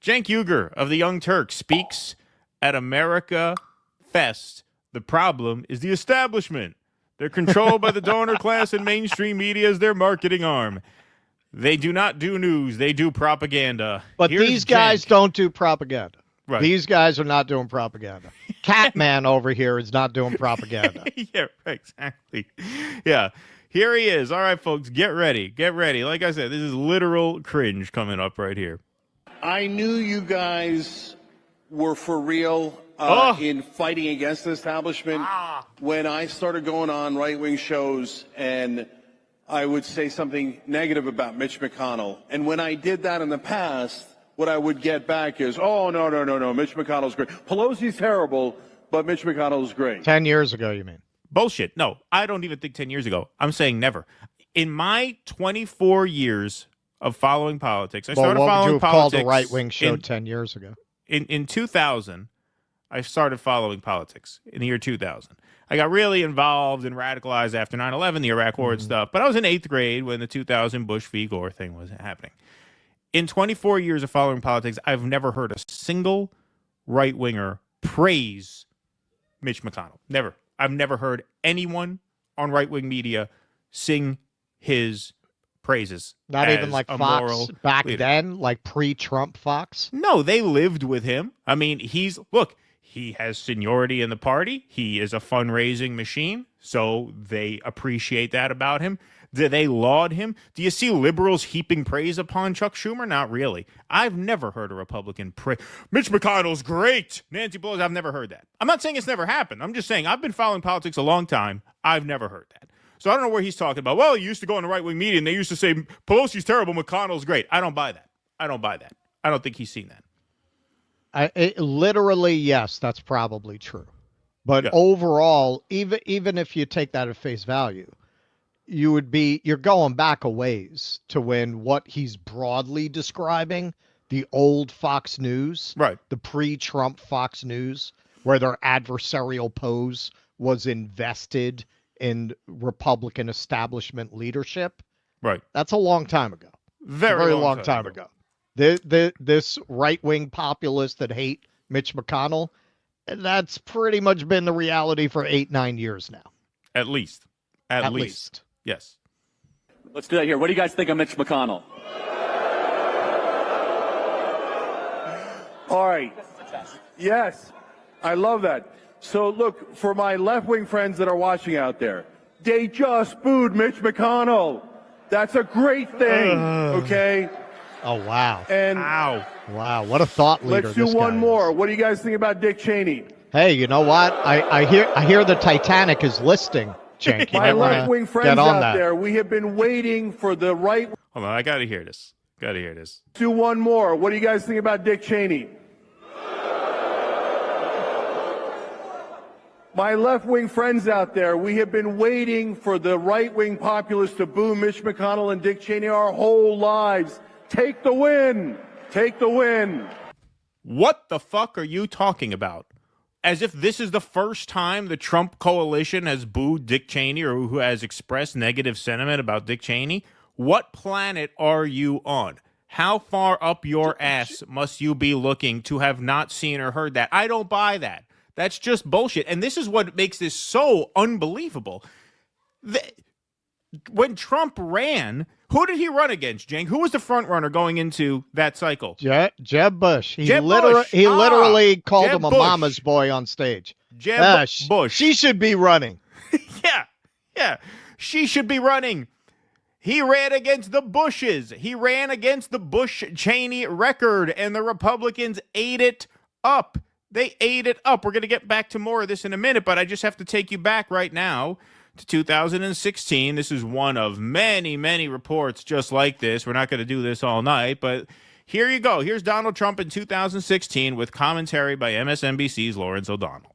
Cenk Uygur of the Young Turks speaks at AmericaFest. The problem is the establishment. They're controlled by the donor class and mainstream media as their marketing arm. They do not do news. They do propaganda. But these guys don't do propaganda. Right. These guys are not doing propaganda. Catman over here is not doing propaganda. Yeah, exactly. Yeah. Here he is. All right, folks, get ready. Get ready. Like I said, this is literal cringe coming up right here. I knew you guys were for real in fighting against the establishment when I started going on right-wing shows and I would say something negative about Mitch McConnell. And when I did that in the past, what I would get back is, oh, no, Mitch McConnell's great. Pelosi's terrible, but Mitch McConnell's great. 10 years ago, you mean? Bullshit. No, I don't even think 10 years ago. I'm saying never. In my 24 years of following politics, I started following politics. What would you have called a right-wing show 10 years ago? In 2000, I started following politics in the year 2000. I got really involved and radicalized after 9/11, the Iraq War and stuff. But I was in 8th grade when the 2000 Bush v. Gore thing was happening. In 24 years of following politics, I've never heard a single right-winger praise Mitch McConnell. Never. I've never heard anyone on right-wing media sing his praises. Not even like Fox back then, like pre-Trump Fox? No, they lived with him. I mean, he has seniority in the party. He is a fundraising machine, so they appreciate that about him. Do they laud him? Do you see liberals heaping praise upon Chuck Schumer? Not really. I've never heard a Republican praise. Mitch McConnell's great. Nancy Pelosi, I've never heard that. I'm not saying it's never happened. I'm just saying I've been following politics a long time. I've never heard that. So I don't know where he's talking about. Well, he used to go on the right-wing media, and they used to say, Pelosi's terrible, McConnell's great. I don't buy that. I don't think he's seen that. Literally, yes, that's probably true. But overall, even if you take that at face value, you're going back a ways to when what he's broadly describing, the old Fox News, right, the pre-Trump Fox News, where their adversarial pose was invested in Republican establishment leadership. Right. That's a long time ago. Very long time ago. This right-wing populists that hate Mitch McConnell, that's pretty much been the reality for 8-9 years now. At least. At least. Yes. Let's do that here. What do you guys think of Mitch McConnell? All right. Yes, I love that. So look, for my left-wing friends that are watching out there, they just booed Mitch McConnell. That's a great thing, okay? Oh, wow. And wow, what a thought leader. Let's do one more. What do you guys think about Dick Cheney? Hey, you know what? I hear the Titanic is listing, Cenk. My left-wing friends out there, we have been waiting for the right... Hold on, I got to hear this. Do one more. What do you guys think about Dick Cheney? My left-wing friends out there, we have been waiting for the right-wing populists to boo Mitch McConnell and Dick Cheney our whole lives. Take the win. Take the win. What the fuck are you talking about? As if this is the first time the Trump coalition has booed Dick Cheney or who has expressed negative sentiment about Dick Cheney. What planet are you on? How far up your ass must you be looking to have not seen or heard that? I don't buy that. That's just bullshit. And this is what makes this so unbelievable. When Trump ran, who did he run against, Cenk? Who was the front runner going into that cycle? Jeb Bush. He literally called him a mama's boy on stage. Jeb Bush. She should be running. Yeah. She should be running. He ran against the Bushes. He ran against the Bush-Cheney record, and the Republicans ate it up. They ate it up. We're going to get back to more of this in a minute, but I just have to take you back right now to 2016. This is one of many, many reports just like this. We're not going to do this all night, but here you go. Here's Donald Trump in 2016 with commentary by MSNBC's Lawrence O'Donnell.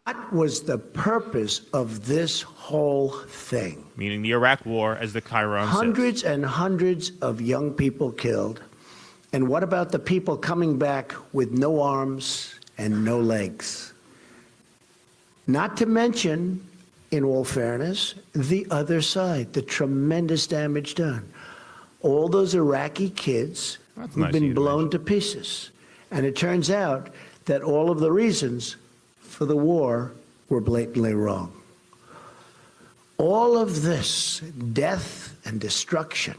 What was the purpose of this whole thing? Meaning the Iraq War, as the Chiron says. Hundreds and hundreds of young people killed. And what about the people coming back with no arms and no legs? Not to mention, in all fairness, the other side, the tremendous damage done. All those Iraqi kids who've been blown to pieces. And it turns out that all of the reasons for the war were blatantly wrong. All of this death and destruction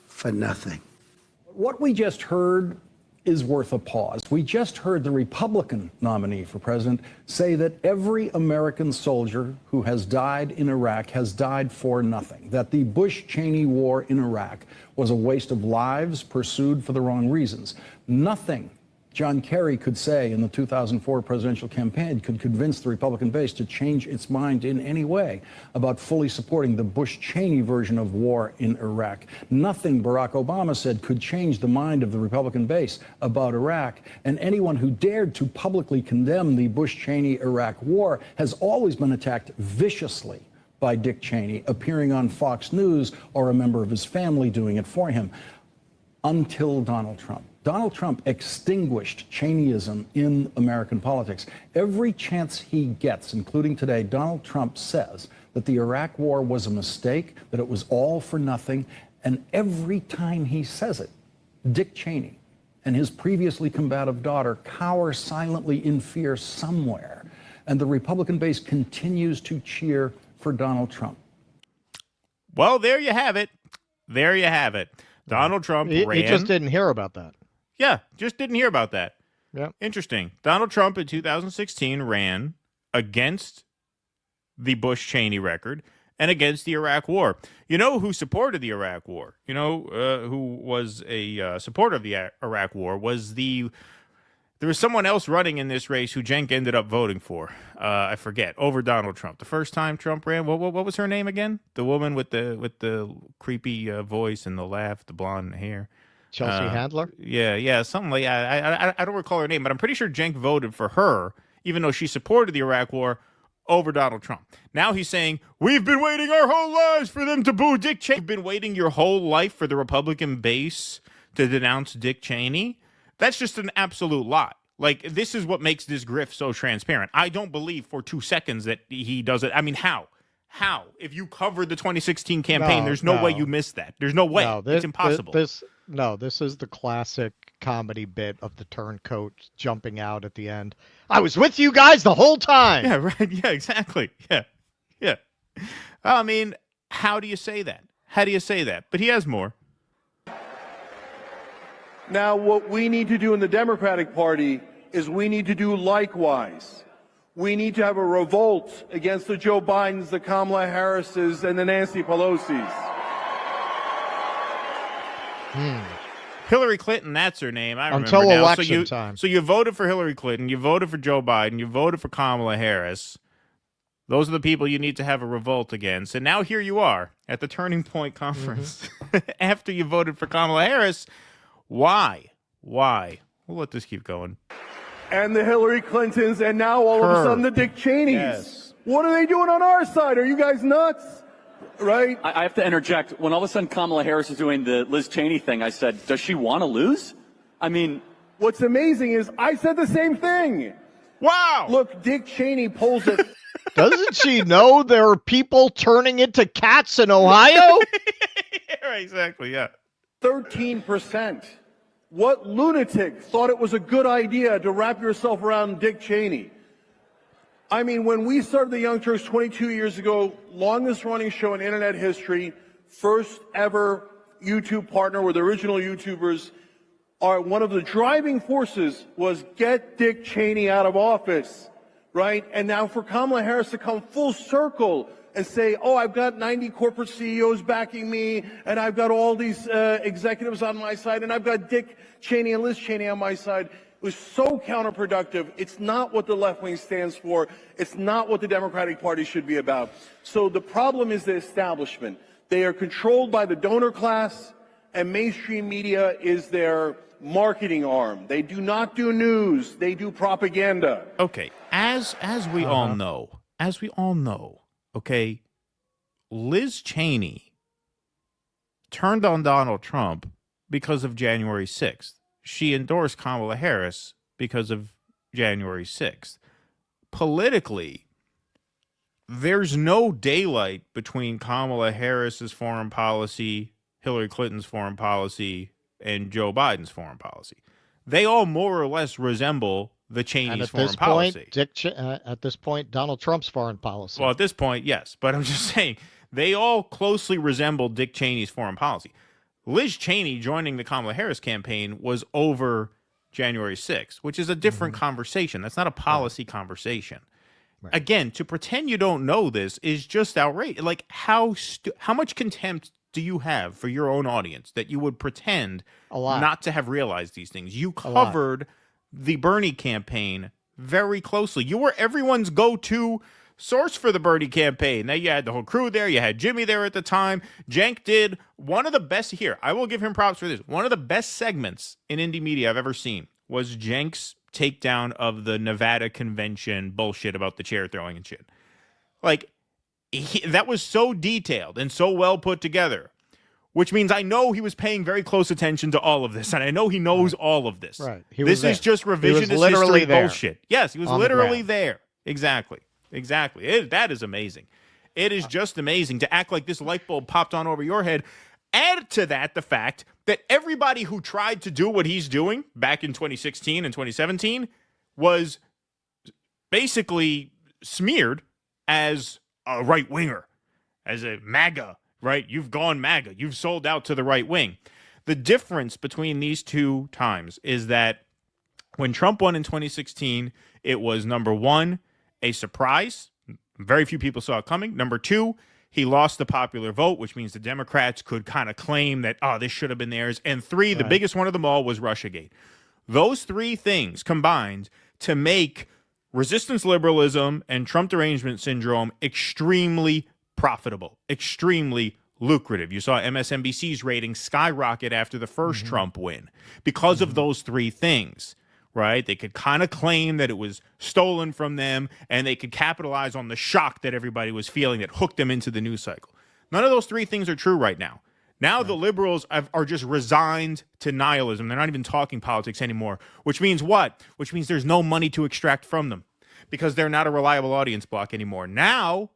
for nothing. What we just heard is worth a pause. We just heard the Republican nominee for president say that every American soldier who has died in Iraq has died for nothing, that the Bush-Cheney war in Iraq was a waste of lives pursued for the wrong reasons. Nothing John Kerry could say in the 2004 presidential campaign could convince the Republican base to change its mind in any way about fully supporting the Bush-Cheney version of war in Iraq. Nothing Barack Obama said could change the mind of the Republican base about Iraq. And anyone who dared to publicly condemn the Bush-Cheney Iraq war has always been attacked viciously by Dick Cheney, appearing on Fox News or a member of his family doing it for him, until Donald Trump. Donald Trump extinguished Cheneyism in American politics. Every chance he gets, including today, Donald Trump says that the Iraq war was a mistake, that it was all for nothing. And every time he says it, Dick Cheney and his previously combative daughter cower silently in fear somewhere. And the Republican base continues to cheer for Donald Trump. Well, there you have it. There you have it. Donald Trump ran. He just didn't hear about that. Yeah, just didn't hear about that. Yeah. Interesting. Donald Trump in 2016 ran against the Bush-Cheney record and against the Iraq war. You know who supported the Iraq war? You know who was a supporter of the Iraq war was there was someone else running in this race who Cenk ended up voting for. I forget, over Donald Trump. The first time Trump ran, what was her name again? The woman with the creepy voice and the laugh, the blonde hair. Chelsea Handler? Yeah, something like I don't recall her name, but I'm pretty sure Cenk voted for her, even though she supported the Iraq war, over Donald Trump. Now he's saying, we've been waiting our whole lives for them to boo Dick Cheney. You've been waiting your whole life for the Republican base to denounce Dick Cheney? That's just an absolute lie. Like, this is what makes this grift so transparent. I don't believe for 2 seconds that he does it. I mean, how? How? If you covered the 2016 campaign, there's no way you missed that. There's no way. It's impossible. This is the classic comedy bit of the turncoat jumping out at the end. I was with you guys the whole time. Yeah, right. Yeah, exactly. Yeah. I mean, how do you say that? How do you say that? But he has more. Now, what we need to do in the Democratic Party is we need to do likewise. We need to have a revolt against the Joe Bidens, the Kamala Harrises, and the Nancy Pelosi's. Hillary Clinton, that's her name. I remember Until now. election time. So you voted for Hillary Clinton, you voted for Joe Biden, you voted for Kamala Harris. Those are the people you need to have a revolt against. And now here you are at the Turning Point Conference after you voted for Kamala Harris. Why? We'll let this keep going. And the Hillary Clintons, and now all of a sudden the Dick Cheneys. Yes. What are they doing on our side? Are you guys nuts? Right? I have to interject. When all of a sudden Kamala Harris is doing the Liz Cheney thing, I said, does she want to lose? I mean, what's amazing is I said the same thing. Wow. Look, Dick Cheney pulls it. Doesn't she know there are people turning into cats in Ohio? Yeah, exactly, yeah. 13%. What lunatic thought it was a good idea to wrap yourself around Dick Cheney? I mean, when we started the Young Turks 22 years ago, longest running show in internet history, first ever YouTube partner with original YouTubers, one of the driving forces was get Dick Cheney out of office, right? And now for Kamala Harris to come full circle and say, oh, I've got 90 corporate CEOs backing me, and I've got all these executives on my side, and I've got Dick Cheney and Liz Cheney on my side, it was so counterproductive. It's not what the left wing stands for. It's not what the Democratic Party should be about. So the problem is the establishment. They are controlled by the donor class, and mainstream media is their marketing arm. They do not do news. They do propaganda. Okay, as we all know, okay, Liz Cheney turned on Donald Trump because of January 6th. She endorsed Kamala Harris because of January 6th. Politically, there's no daylight between Kamala Harris's foreign policy, Hillary Clinton's foreign policy, and Joe Biden's foreign policy. they all more or less resemble the And Cheney's at foreign this policy. point, at this point, Donald Trump's foreign policy. Well, at this point, yes. But I'm just saying, they all closely resemble Dick Cheney's foreign policy. Liz Cheney joining the Kamala Harris campaign was over January 6th, which is a different conversation. That's not a policy conversation. Right. Again, to pretend you don't know this is just outrageous. Like, how much contempt do you have for your own audience that you would pretend not to have realized these things? You covered the Bernie campaign very closely. You were everyone's go-to source for the Bernie campaign. Now, you had the whole crew there. You had Jimmy there at the time. Cenk did one of the best here. I will give him props for this. One of the best segments in indie media I've ever seen was Cenk's takedown of the Nevada convention bullshit about the chair throwing and shit. Like, that was so detailed and so well put together, which means I know he was paying very close attention to all of this, and I know he knows all of this. Right. This is just revisionist history bullshit. Yes, he was literally there. Exactly. That is amazing. It is just amazing to act like this light bulb popped on over your head. Add to that the fact that everybody who tried to do what he's doing back in 2016 and 2017 was basically smeared as a right-winger, as a MAGA, right? You've gone MAGA. You've sold out to the right wing. The difference between these two times is that when Trump won in 2016, it was, number one, a surprise. Very few people saw it coming. Number two, he lost the popular vote, which means the Democrats could kind of claim that, this should have been theirs. And three, the biggest one of them all was Russiagate. Those three things combined to make resistance liberalism and Trump derangement syndrome extremely profitable, extremely lucrative. You saw MSNBC's ratings skyrocket after the first Trump win because of those three things. Right? They could kind of claim that it was stolen from them, and they could capitalize on the shock that everybody was feeling that hooked them into the news cycle. None of those three things are true right now. Now the liberals are just resigned to nihilism. They're not even talking politics anymore, which means what? Which means there's no money to extract from them because they're not a reliable audience block anymore. Now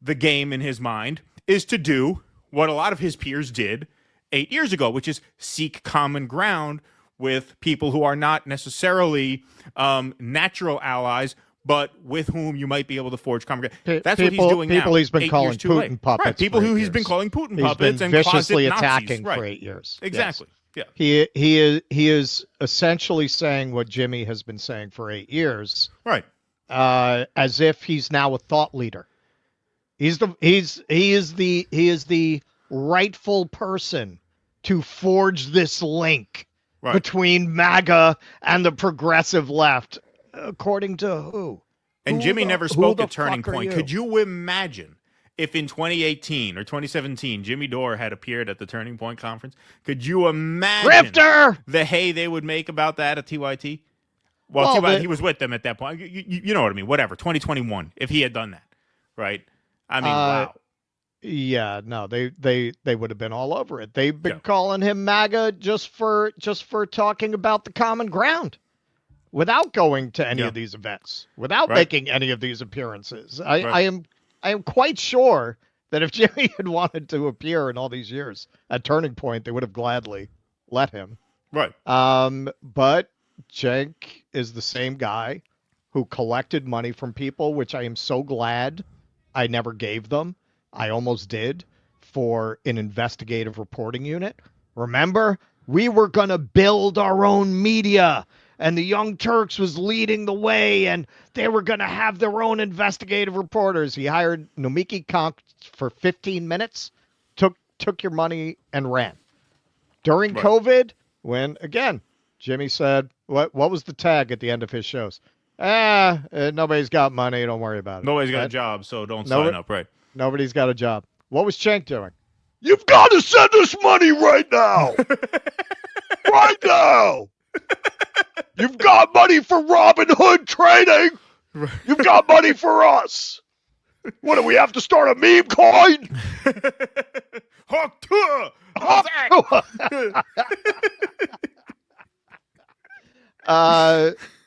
the game in his mind is to do what a lot of his peers did 8 years ago, which is seek common ground with people who are not necessarily natural allies, but with whom you might be able to forge common ground. That's what he's doing now. People he's been calling Putin puppets. Right, people who he's been calling Putin puppets and viciously closet attacking Nazis. for 8 years. Exactly. Yes. Yeah. He is essentially saying what Jimmy has been saying for 8 years. Right. As if he's now a thought leader. He is the rightful person to forge this link between MAGA and the progressive left, according to who? And Jimmy never spoke at Turning Point. Could you imagine if in 2018 or 2017 Jimmy Dore had appeared at the Turning Point conference? Could you imagine Grifter! The hay they would make about that at TYT? Well, he was with them at that point. You know what I mean? Whatever. 2021. If he had done that, right? I mean, wow. Yeah, no, they would have been all over it. They've been calling him MAGA just for talking about the common ground, without going to any of these events, without making any of these appearances. I am quite sure that if Jimmy had wanted to appear in all these years at Turning Point, they would have gladly let him. Right. But Cenk is the same guy who collected money from people, which I am so glad I never gave them. I almost did, for an investigative reporting unit. Remember, we were going to build our own media, and the Young Turks was leading the way, and they were going to have their own investigative reporters. He hired Nomiki Konk for 15 minutes, took your money, and ran. During COVID, when, again, Jimmy said, what was the tag at the end of his shows? Nobody's got money, don't worry about it. Nobody's got a job, so don't sign up, right? Nobody's got a job. What was Cenk doing? You've got to send us money right now. Right now. You've got money for Robin Hood trading. You've got money for us. What, do we have to start a meme coin?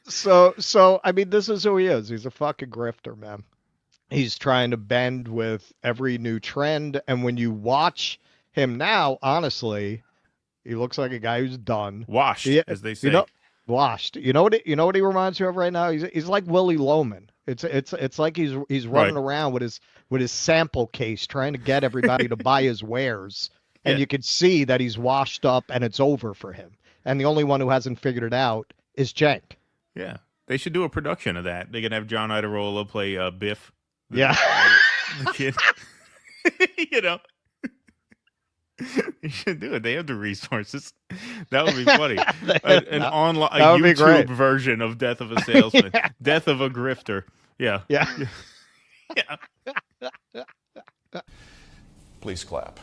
So I mean, this is who he is. He's a fucking grifter, man. He's trying to bend with every new trend. And when you watch him now, honestly, he looks like a guy who's done. Washed, as they say. Washed. You know what he reminds me of right now? He's like Willie Loman. It's like he's running around with his sample case trying to get everybody to buy his wares. And you can see that he's washed up and it's over for him. And the only one who hasn't figured it out is Cenk. Yeah. They should do a production of that. They can have John Iadarola play Biff. Yeah. The kid. You know. You should do it. They have the resources. That would be funny. An online YouTube version of Death of a Salesman. Death of a Grifter. Yeah. Yeah. Yeah. Please clap.